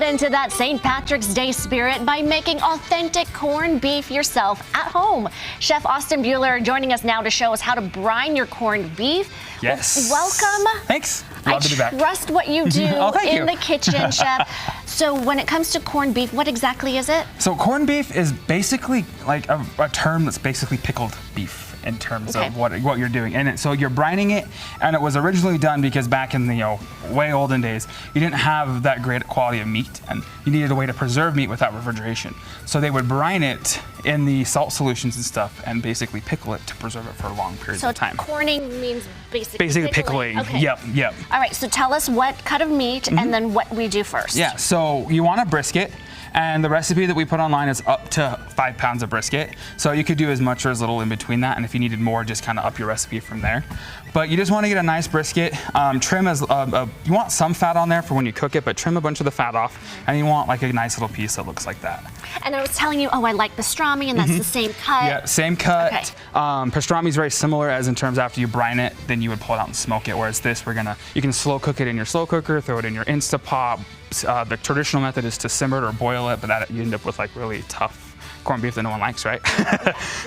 get into that St. Patrick's Day spirit by making authentic corned beef yourself at home. Chef Austin Buhler joining us now to show us how to brine your corned beef. Yes. Welcome. Thanks. Love to be back. I trust what you do in the kitchen, Chef. So when it comes to corned beef, what exactly is it? So corned beef is basically like a term that's basically pickled beef in terms of what you're doing. And so you're brining it, and it was originally done because back in the way olden days, you didn't have that great quality of meat, and you needed a way to preserve meat without refrigeration. So they would brine it in the salt solutions and stuff, and basically pickle it to preserve it for long periods of time. So corning means basically pickling. Okay. Yep. All right, so tell us what cut of meat and then what we do first. Yeah, so you want a brisket. And the recipe that we put online is up to 5 pounds of brisket. So you could do as much or as little in between that. And if you needed more, just kind of up your recipe from there. But you just want to get a nice brisket. Trim as you want some fat on there for when you cook it, but trim a bunch of the fat off. And you want like a nice little piece that looks like that. And I was telling you, I like pastrami, and that's the same cut. Yeah, same cut. Okay. Pastrami is very similar, as in terms after you brine it, then you would pull it out and smoke it. Whereas this, you can slow cook it in your slow cooker, throw it in your Instapot. The traditional method is to simmer it or boil it, but that you end up with like really tough corned beef that no one likes, right?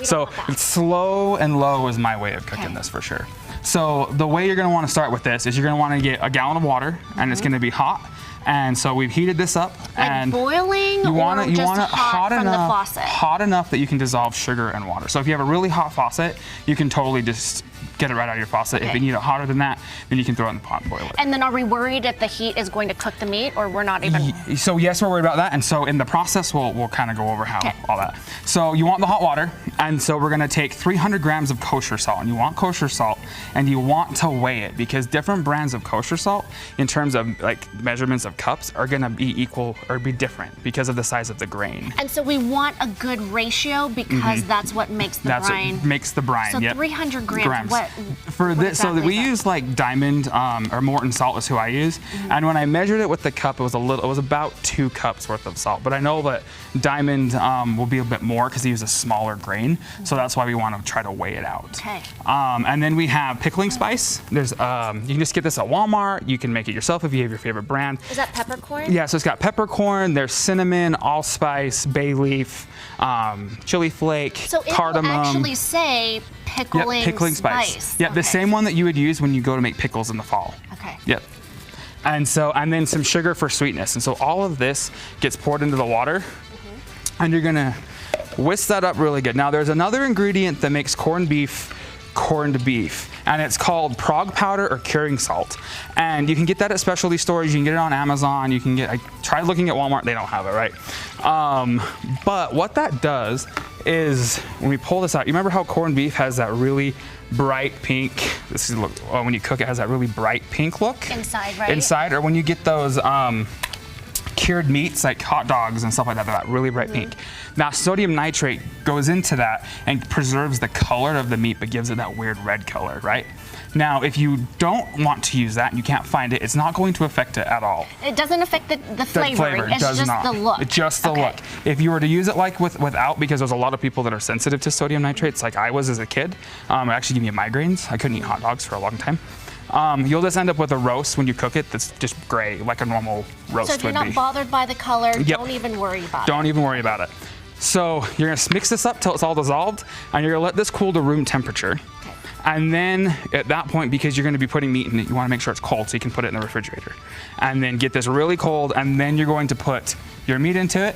So it's slow and low is my way of cooking this for sure. So the way you're gonna wanna start with this is you're gonna wanna get a gallon of water, and it's gonna be hot. And so we've heated this up, and boiling, you want it hot from the faucet? Hot enough that you can dissolve sugar and water. So if you have a really hot faucet, you can totally just get it right out of your faucet. If you need it hotter than that, then you can throw it in the pot and boil it. And then are we worried if the heat is going to cook the meat, or we're not even? So yes, we're worried about that. And so in the process, we'll kind of go over how all that. So you want the hot water, and so we're gonna take 300 grams of kosher salt, and you want kosher salt, and you want to weigh it because different brands of kosher salt, in terms of like measurements of cups, are gonna be equal or be different because of the size of the grain. And so we want a good ratio because that's what makes the brine. What makes the brine. So 300 grams. We use like Diamond or Morton salt is who I use, and when I measured it with the cup, it was about 2 cups worth of salt. But I know that Diamond will be a bit more because they use a smaller grain, so that's why we want to try to weigh it out. Okay. And then we have pickling spice. There's you can just get this at Walmart. You can make it yourself if you have your favorite brand. Is that peppercorn? Yeah, so it's got peppercorn. There's cinnamon, allspice, bay leaf, chili flake, cardamom. So it will actually say pickling spice. Yeah, the same one that you would use when you go to make pickles in the fall. Okay. Yep. And then some sugar for sweetness. And so all of this gets poured into the water, and you're gonna whisk that up really good. Now there's another ingredient that makes corned beef, and it's called prog powder or curing salt. And you can get that at specialty stores. You can get it on Amazon. I tried looking at Walmart, they don't have it, right? But what that does is when we pull this out, you remember how corned beef has that really bright pink, when you cook it has that really bright pink look? Inside, right? Inside, or when you get those cured meats like hot dogs and stuff like that, that really bright pink. Now sodium nitrate goes into that and preserves the color of the meat but gives it that weird red color, right? Now if you don't want to use that and you can't find it, it's not going to affect it at all. It doesn't affect the flavor, it's just the look. It's just the look. If you were to use it like without, because there's a lot of people that are sensitive to sodium nitrates like I was as a kid, it actually gave me migraines. I couldn't eat hot dogs for a long time. You'll just end up with a roast when you cook it that's just gray, like a normal roast would be. So if you're not bothered by the color, don't even worry about it. Don't even worry about it. So you're gonna mix this up till it's all dissolved, and you're gonna let this cool to room temperature. And then at that point, because you're gonna be putting meat in it, you wanna make sure it's cold so you can put it in the refrigerator. And then get this really cold, and then you're going to put your meat into it,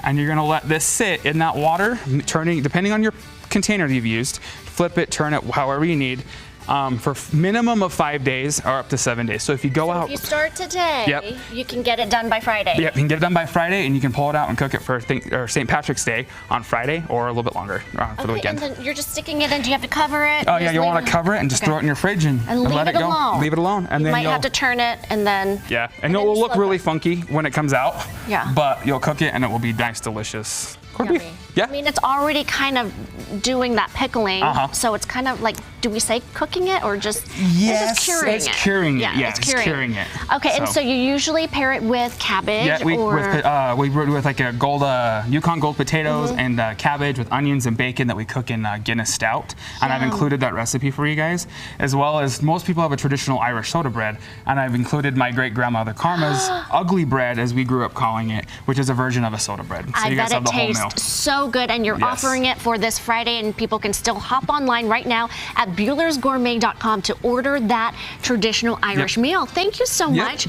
and you're gonna let this sit in that water, turning, depending on your container that you've used, flip it, turn it however you need, for minimum of 5 days or up to 7 days. So if you go out, if you start today, you can get it done by Friday. Yep, you can get it done by Friday, and you can pull it out and cook it for St. Patrick's Day on Friday or a little bit longer for the weekend. And then you're just sticking it in. Do you have to cover it? Oh yeah, you want to cover it and just throw it in your fridge and let it go. Alone. Leave it alone, and you then might have to turn it and then. Yeah, and it will look really funky when it comes out. Yeah. But you'll cook it and it will be nice, delicious corned beef. Yeah. I mean, it's already kind of doing that pickling, so it's kind of like do we say cooking it or just, Yes, it's just curing it's it? curing it. Yeah, Yes, it's curing it. Okay, and so you usually pair it with cabbage Yeah, we with like a gold Yukon Gold potatoes and cabbage with onions and bacon that we cook in Guinness Stout, and I've included that recipe for you guys, as well as most people have a traditional Irish soda bread, and I've included my great grandmother Karma's ugly bread, as we grew up calling it, which is a version of a soda bread. So I you guys bet have it the whole meal. tastes so good, and you're offering it for this Friday, and people can still hop online right now at Buhler'sGourmet.com to order that traditional Irish meal. Thank you so much.